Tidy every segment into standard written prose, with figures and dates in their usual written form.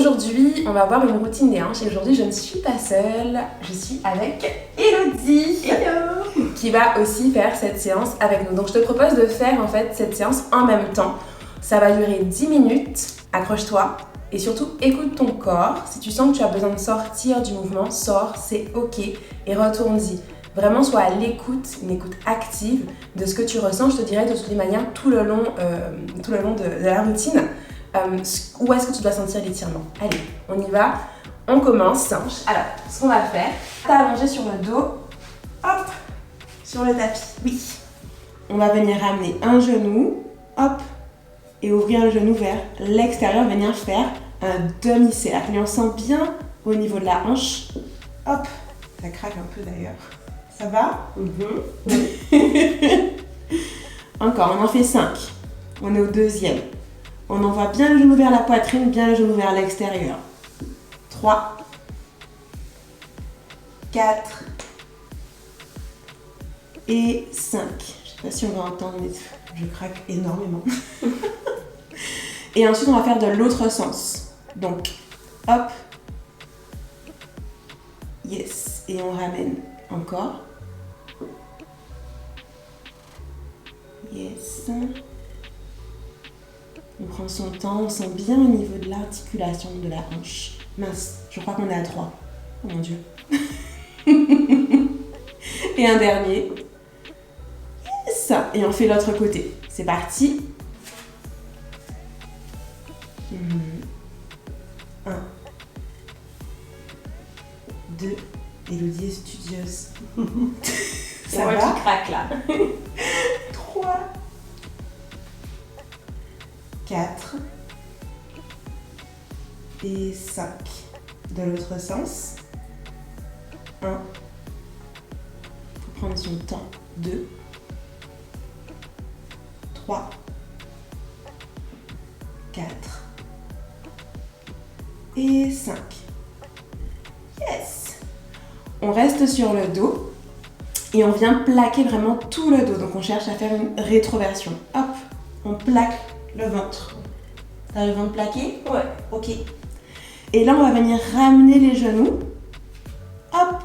Aujourd'hui, on va voir une routine des hanches et aujourd'hui, je ne suis pas seule, je suis avec Elodie qui va aussi faire cette séance avec nous. Donc, je te propose de faire en fait cette séance en même temps. Ça va durer 10 minutes, accroche-toi et surtout écoute ton corps. Si tu sens que tu as besoin de sortir du mouvement, sors, c'est ok et retourne-y. Vraiment, sois à l'écoute, une écoute active de ce que tu ressens. Je te dirai de toutes les manières tout le long de la routine. Où est-ce que tu dois sentir l'étirement? Allez, on y va, on commence. Alors, ce qu'on va faire, t'as allongé sur le dos, hop, sur le tapis, oui. On va venir ramener un genou, hop, et ouvrir le genou vers l'extérieur, venir faire un demi-cercle. Et on sent bien au niveau de la hanche, hop, ça craque un peu d'ailleurs. Ça va? Encore, on en fait 5. On est au deuxième. On envoie bien le genou vers la poitrine, bien le genou vers l'extérieur. 3, 4 et 5. Je ne sais pas si on va entendre, mais je craque énormément. Et ensuite, on va faire de l'autre sens. Donc, hop. Yes. Et on ramène encore. Yes. On prend son temps, on sent bien au niveau de l'articulation de la hanche. Mince, je crois qu'on est à 3. Oh mon Dieu. Et un dernier. Yes. Et on fait l'autre côté. C'est parti. 1. 2. Elodie est studieuse. C'est moi qui craque là. 3. 4 et 5. De l'autre sens. 1. Faut prendre son temps. 2. 3. 4. Et 5. Yes! On reste sur le dos et on vient plaquer vraiment tout le dos. Donc on cherche à faire une rétroversion. Hop, on plaque le ventre. T'as le ventre plaqué? Ouais. Ok. Et là, on va venir ramener les genoux. Hop.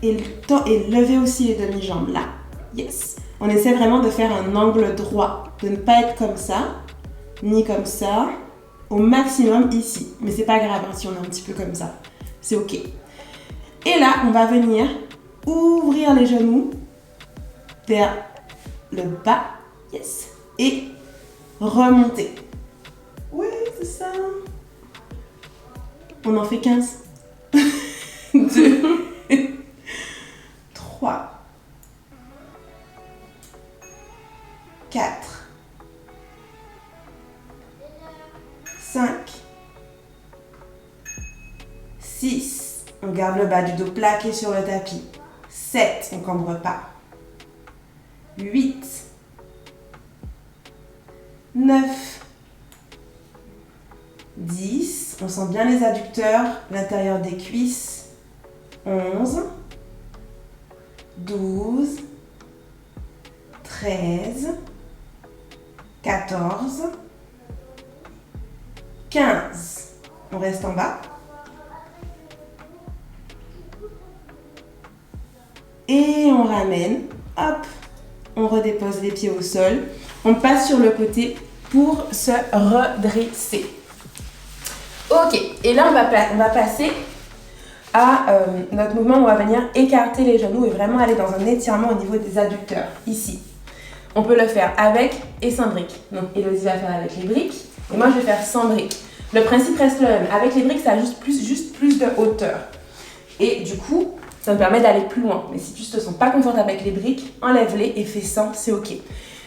Et lever aussi les demi-jambes. Là. Yes. On essaie vraiment de faire un angle droit. De ne pas être comme ça, ni comme ça. Au maximum ici. Mais c'est pas grave hein, si on est un petit peu comme ça. C'est ok. Et là, on va venir ouvrir les genoux vers le bas. Yes. Et remonter. Oui, c'est ça. On en fait 15. 2. 3. 4. 5. 6. On garde le bas du dos plaqué sur le tapis. 7. On ne cambre pas. 8. 9. 10, on sent bien les adducteurs, l'intérieur des cuisses. 11, 12, 13, 14, 15. On reste en bas. Et on ramène, hop, on redépose les pieds au sol. On passe sur le côté pour se redresser. Ok, et là on va passer à notre mouvement où on va venir écarter les genoux et vraiment aller dans un étirement au niveau des adducteurs, ici. On peut le faire avec et sans briques. Donc Elodie va faire avec les briques et moi je vais faire sans briques. Le principe reste le même. Avec les briques, ça a juste plus de hauteur. Et du coup, ça me permet d'aller plus loin. Mais si tu te sens pas confortable avec les briques, enlève-les et fais sans, c'est ok.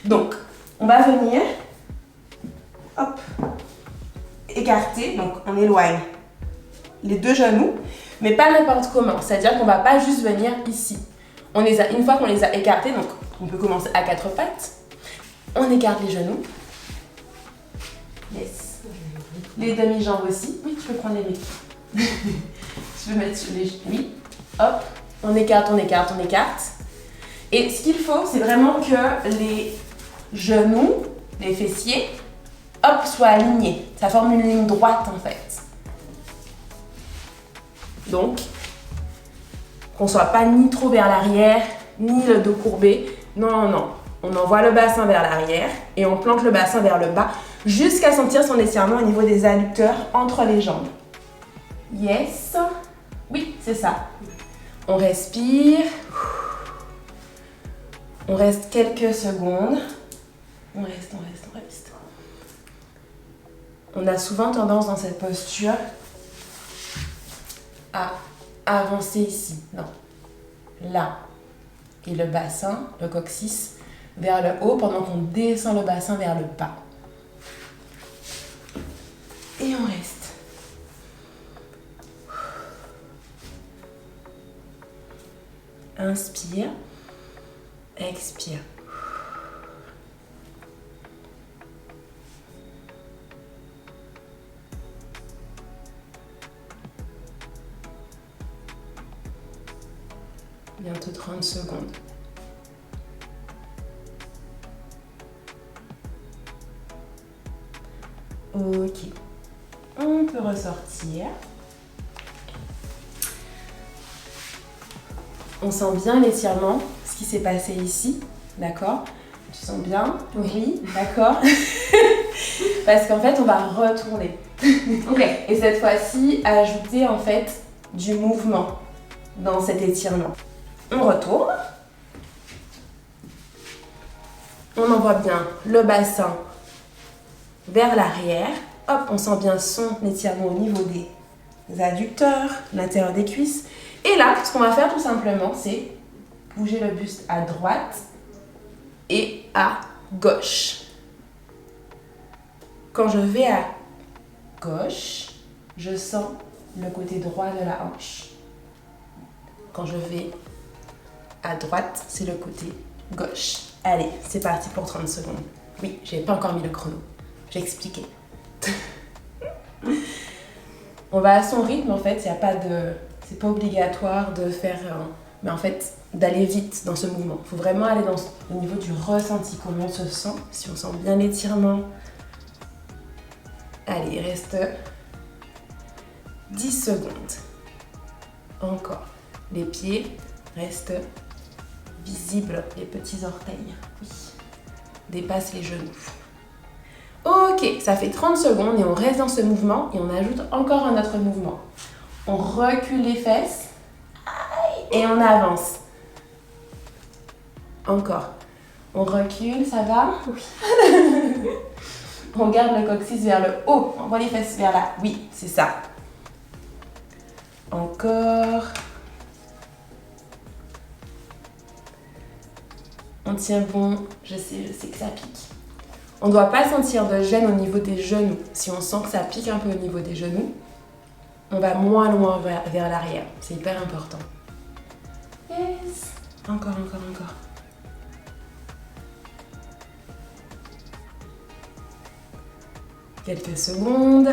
Donc, on va venir, hop, écarter, donc on éloigne les deux genoux, mais pas n'importe comment. C'est-à-dire qu'on va pas juste venir ici. Une fois qu'on les a écartés, donc on peut commencer à 4 pattes, on écarte les genoux. Yes. Les demi-jambes aussi. Oui, tu peux prendre les briques. Je peux mettre sur les genoux. Oui. Hop, on écarte, on écarte, on écarte. Et ce qu'il faut, c'est vraiment que les genoux, les fessiers, hop, soient alignés. Ça forme une ligne droite en fait. Donc, qu'on soit pas ni trop vers l'arrière, ni le dos courbé. Non, non, non. On envoie le bassin vers l'arrière et on plante le bassin vers le bas jusqu'à sentir son étirement au niveau des adducteurs entre les jambes. Yes. Oui, c'est ça. On respire. On reste quelques secondes. On reste. On a souvent tendance dans cette posture à avancer ici. Non. Là. Et le bassin, le coccyx, vers le haut pendant qu'on descend le bassin vers le bas. Et on reste. Inspire. Expire. Bientôt 30 secondes. Ok. On peut ressortir. On sent bien l'étirement, ce qui s'est passé ici, d'accord? Tu sens bien? Oui, d'accord. Parce qu'en fait, on va retourner. Ok. Et cette fois-ci, ajouter en fait du mouvement dans cet étirement. On retourne. On envoie bien le bassin vers l'arrière. Hop, on sent bien son étirement au niveau des adducteurs, l'intérieur des cuisses. Et là, ce qu'on va faire tout simplement, c'est bouger le buste à droite et à gauche. Quand je vais à gauche, je sens le côté droit de la hanche. Quand je vais à droite, c'est le côté gauche. Allez, c'est parti pour 30 secondes. Oui, j'ai pas encore mis le chrono. J'ai expliqué. On va à son rythme en fait, c'est pas obligatoire de faire, mais en fait d'aller vite dans ce mouvement. Il faut vraiment aller au niveau du ressenti, comment on se sent, si on sent bien l'étirement. Allez, il reste 10 secondes. Encore. Les pieds restent visibles, les petits orteils. Oui. Dépasse les genoux. Ok, ça fait 30 secondes et on reste dans ce mouvement et on ajoute encore un autre mouvement. On recule les fesses et on avance. Encore. On recule, ça va? Oui. On garde le coccyx vers le haut. On envoie les fesses vers là. Oui, c'est ça. Encore. On tient bon. Je sais que ça pique. On ne doit pas sentir de gêne au niveau des genoux. Si on sent que ça pique un peu au niveau des genoux, on va moins loin vers l'arrière. C'est hyper important. Yes. Encore. Quelques secondes.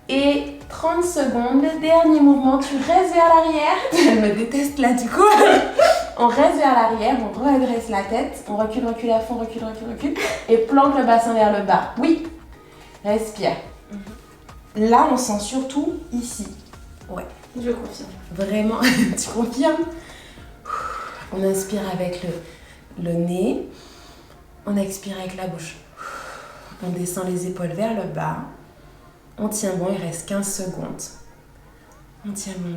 Et 30 secondes. Le dernier mouvement, tu restes vers l'arrière. Elle me déteste là du coup. On reste vers l'arrière, on redresse la tête, on recule à fond, recule. Et plante le bassin vers le bas. Oui. Respire. Là, on sent surtout ici. Ouais. Je confirme. Vraiment, tu confirmes? On inspire avec le nez. On expire avec la bouche. On descend les épaules vers le bas. On tient bon, il reste 15 secondes. On tient bon.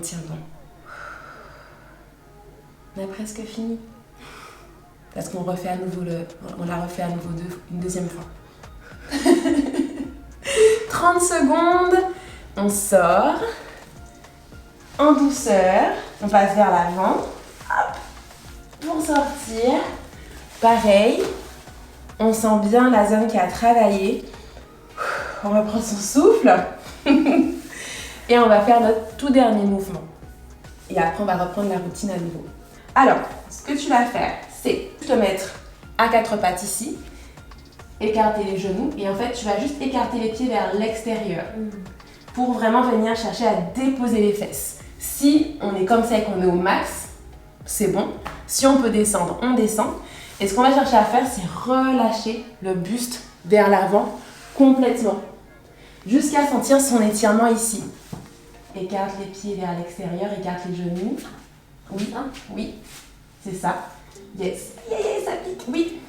On a presque fini. Parce qu'on refait à nouveau on la refait à nouveau une deuxième fois. 30 secondes. On sort. En douceur. On passe vers l'avant. Hop. Pour sortir. Pareil. On sent bien la zone qui a travaillé. On reprend son souffle. Et on va faire notre tout dernier mouvement. Et après, on va reprendre la routine à nouveau. Alors, ce que tu vas faire, c'est te mettre à quatre pattes ici, écarter les genoux, et en fait, tu vas juste écarter les pieds vers l'extérieur pour vraiment venir chercher à déposer les fesses. Si on est comme ça et qu'on est au max, c'est bon. Si on peut descendre, on descend. Et ce qu'on va chercher à faire, c'est relâcher le buste vers l'avant complètement, jusqu'à sentir son étirement ici. écarte les pieds vers l'extérieur, écarte les genoux. Oui, oui, c'est ça. Yes. Yeah, ça pique. Oui.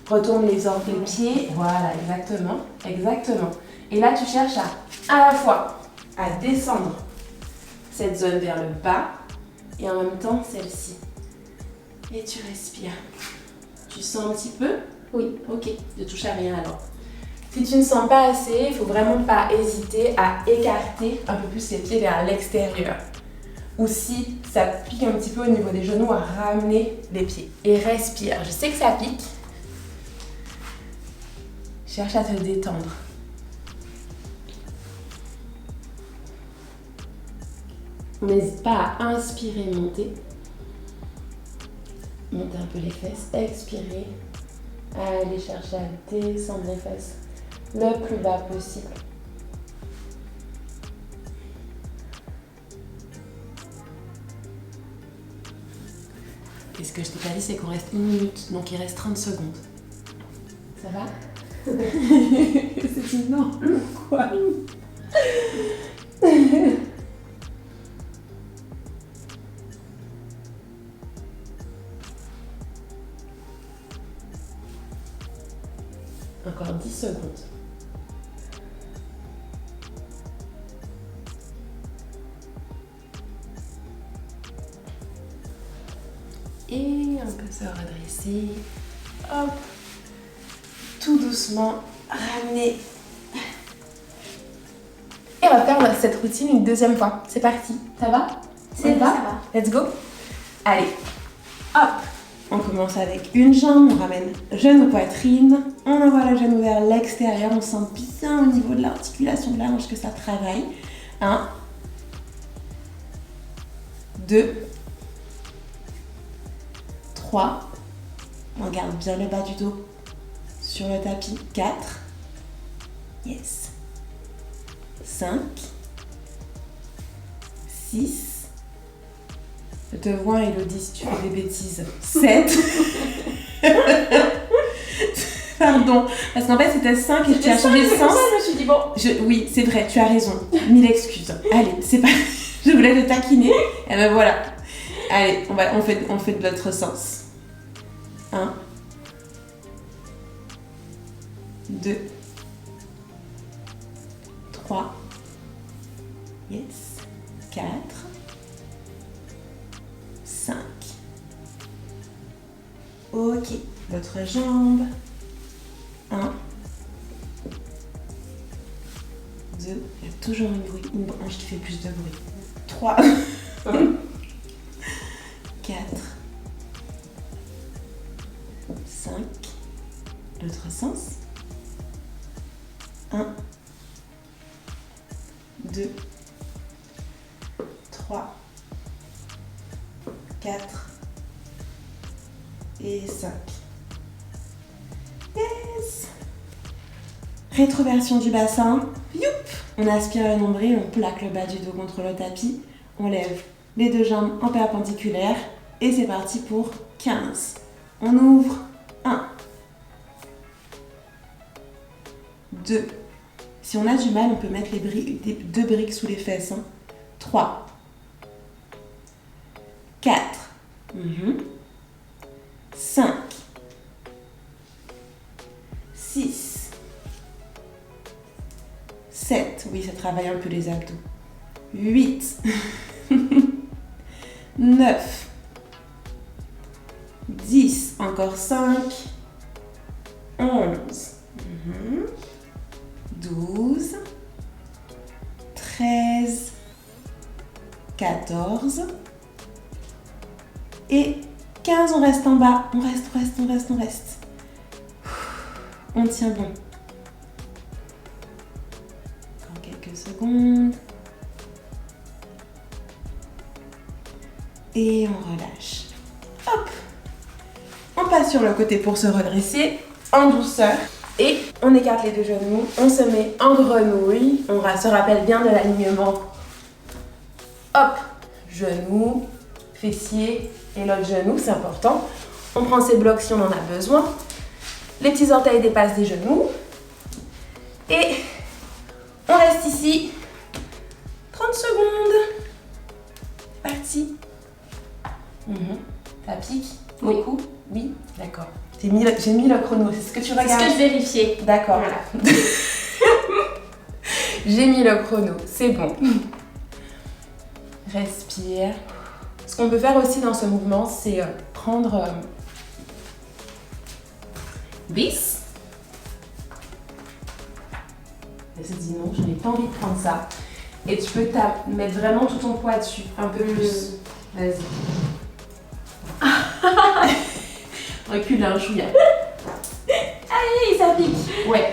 Retourne les pieds. Voilà, exactement. Exactement. Et là, tu cherches à la fois à descendre cette zone vers le bas et en même temps celle-ci. Et tu respires. Tu sens un petit peu? Oui. Ok, ne touche à rien alors. Si tu ne sens pas assez, il ne faut vraiment pas hésiter à écarter un peu plus les pieds vers l'extérieur. Ou si ça pique un petit peu au niveau des genoux, à ramener les pieds. Et respire. Je sais que ça pique. Cherche à te détendre. N'hésite pas à inspirer, monter. Monter un peu les fesses, expirer. Allez chercher à descendre les fesses le plus bas possible. Et ce que je t'ai pas dit, c'est qu'on reste 1 minute, donc il reste 30 secondes. Ça va? C'est énorme, quoi. Encore 10 secondes. Et on peut se redresser. Hop. Tout doucement. Ramener. Et on va faire cette routine une deuxième fois. C'est parti. Ça va? Ça va. Let's go. Allez. Hop. On commence avec une jambe, on ramène genou poitrine, on envoie le genou vers l'extérieur, on sent bien au niveau de l'articulation de la hanche que ça travaille. 1, 2, 3, on garde bien le bas du dos sur le tapis. 4, yes, 5, 6, je te vois, Elodie, si tu fais des bêtises. 7. Pardon. Parce qu'en fait, c'était 5 et tu as changé de sens. Je me suis dit, bon. Oui, c'est vrai, tu as raison. 1000 excuses. Allez, c'est pas... Je voulais te taquiner. Et ben voilà. Allez, on fait de l'autre sens. 1. 2. 3. Yes. 4. 5. Ok, l'autre jambe. 1. 2. Il y a toujours une branche qui fait plus de bruit. 3. 4. 5. L'autre sens. 1. 2. 3. 4 et 5. Yes! Rétroversion du bassin. Youp! On aspire le nombril, on plaque le bas du dos contre le tapis. On lève les deux jambes en perpendiculaire. Et c'est parti pour 15. On ouvre. 1. 2. Si on a du mal, on peut mettre deux briques sous les fesses. 3. 4. 5. 6. 7. Oui, ça travaille un peu les abdos. 8. 9. 10. Encore 5. 11. 12. 13. 14. Et 15, on reste en bas. On reste. On tient bon. Encore quelques secondes. Et on relâche. Hop. On passe sur le côté pour se redresser en douceur. Et on écarte les deux genoux. On se met en grenouille. On se rappelle bien de l'alignement. Hop. Genou, fessier. Et l'autre genou, c'est important. On prend ses blocs si on en a besoin. Les petits orteils dépassent des genoux. Et on reste ici 30 secondes. ici. Ça pique Oui. beaucoup? Oui, d'accord. J'ai mis le chrono, c'est ce que tu regardes? C'est ce que je vérifiais. D'accord. Voilà. J'ai mis le chrono, c'est bon. Respire. Ce qu'on peut faire aussi dans ce mouvement, c'est prendre bis. Elle se dit non, je n'ai pas envie de prendre ça. Et tu peux mettre vraiment tout ton poids dessus, un peu plus. Vas-y. Recule un chouïa. Allez, ça pique. Ouais.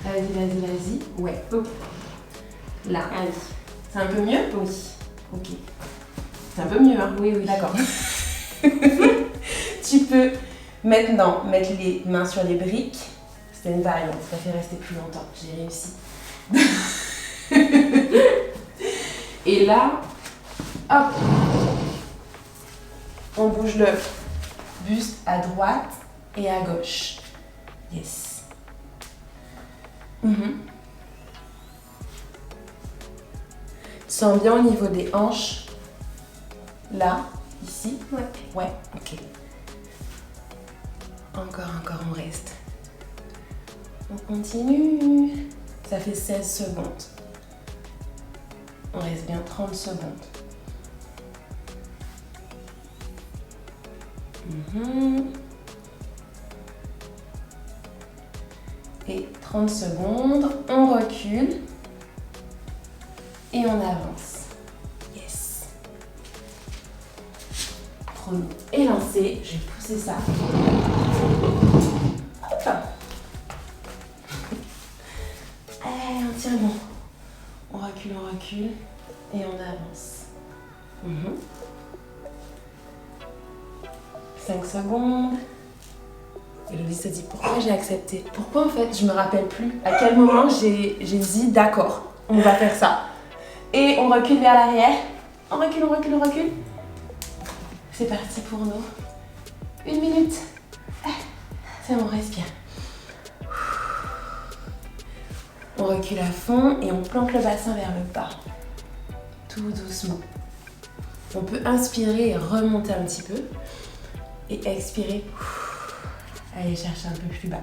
Vas-y. Ouais. Là. Allez. C'est un peu mieux? Oui. Ok. C'est un peu mieux, hein? Oui. D'accord. Tu peux maintenant mettre les mains sur les briques. C'était une variante, ça fait rester plus longtemps. J'ai réussi. Et là, hop, on bouge le buste à droite et à gauche. Yes. Tu sens bien au niveau des hanches. Là, ici. Ouais, ok. Encore, on reste. On continue. Ça fait 16 secondes. On reste bien 30 secondes. Et 30 secondes, on recule et on avance. Yes. Chrono est lancé. Je vais pousser ça. Hop. Allez, on tient bon. On recule et on avance. 5 secondes. Elodie se dit pourquoi j'ai accepté. Pourquoi en fait je me rappelle plus à quel moment j'ai dit d'accord, on va faire ça. Et on recule vers l'arrière. On recule. C'est parti pour nous. 1 minute. C'est bon, respire. On recule à fond et on planque le bassin vers le bas. Tout doucement. On peut inspirer et remonter un petit peu. Et expirer. Allez, chercher un peu plus bas.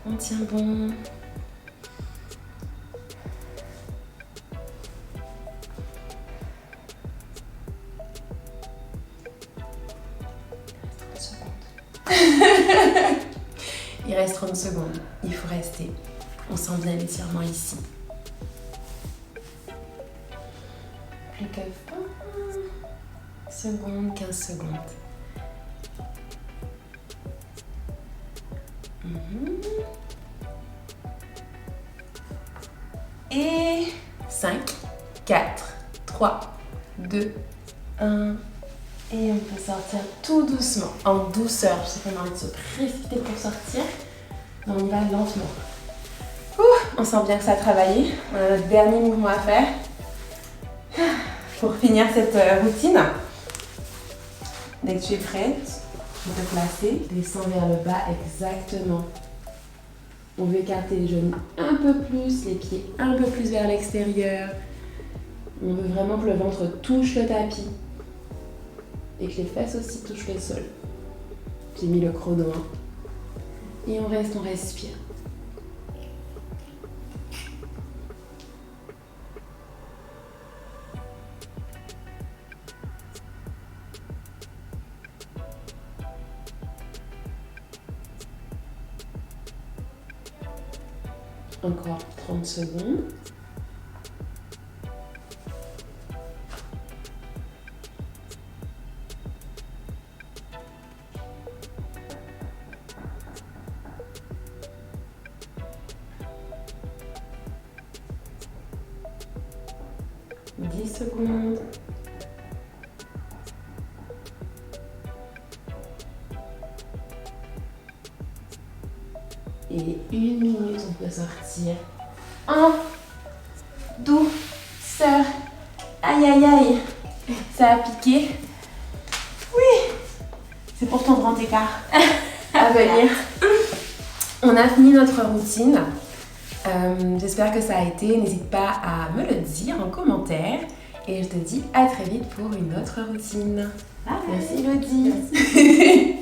On tient bon. Il reste 30 secondes. Il faut rester. On sent bien l'étirement ici. Plus que 20 secondes, 15 secondes. Et 5, 4, 3, 2, 1. Et on peut sortir tout doucement, en douceur. Je sais qu'on a envie de se précipiter pour sortir, mais on y va lentement. On sent bien que ça a travaillé. On a notre dernier mouvement à faire pour finir cette routine. Dès que tu es prête, tu peux te placer, descends vers le bas exactement. On veut écarter les genoux un peu plus, les pieds un peu plus vers l'extérieur. On veut vraiment que le ventre touche le tapis et que les fesses aussi touchent le sol. J'ai mis le chrono 1. Et on reste, on respire. Encore 30 secondes. Secondes. Et 1 minute, on peut sortir. En douceur. Aïe aïe aïe. Ça a piqué. Oui. C'est pour ton grand écart à venir. On a fini notre routine. J'espère que ça a été. N'hésite pas à me le dire en commentaire. et je te dis à très vite pour une autre routine. Bye. Merci Elodie.